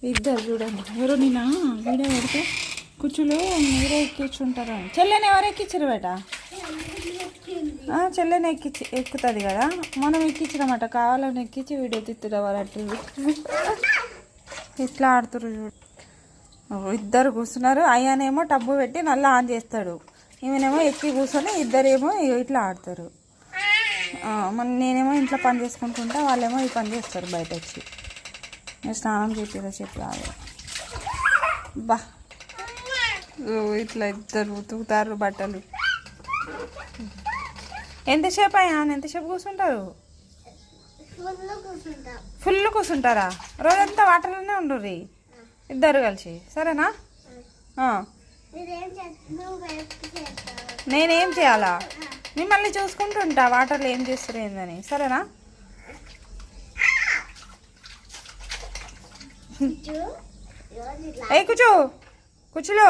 ఇద్దరు చూడండి. ఎవరు నిన్న వీడియో పెడితే కుచ్చులు మీరే ఎక్కించుంటారు. చెల్లెని ఎవరు ఎక్కించారు బేట? చెల్లెని ఎక్కుతుంది కదా, మనం ఎక్కించినమాట. కావాలని ఎక్కించి వీడియో తిత్తురా వాళ్ళట్టు ఇట్లా ఆడుతురు చూడు. ఇద్దరు కూర్చున్నారు. అయ్యానేమో టబ్బు పెట్టి నల్లా ఆన్ చేస్తాడు, ఈమెనేమో ఎక్కి కూర్చొని ఇద్దరేమో ఇట్లా ఆడతారు. నేనేమో ఇంట్లో పని చేసుకుంటుంటా, వాళ్ళేమో ఈ పని చేస్తారు బయట వచ్చి. స్నానం చేపిరా చెప్పి రాదు. బా ఇట్లా ఇద్దరు ఉతుకుతారు బట్టలు. ఎంతసేపు అయ్యా? ఎంతసేపు కూర్చుంటారు? ఫుల్ కూర్చుంటారా? రోజంతా వాటర్లోనే ఉండుర్రి ఇద్దరు కలిసి, సరేనా? నేనేం చేయాలా? మిమ్మల్ని చూసుకుంటుంటా వాటర్లో ఏం చేస్తారు ఏందని, సరేనా? ఏ కూర్చో, కూర్చులో.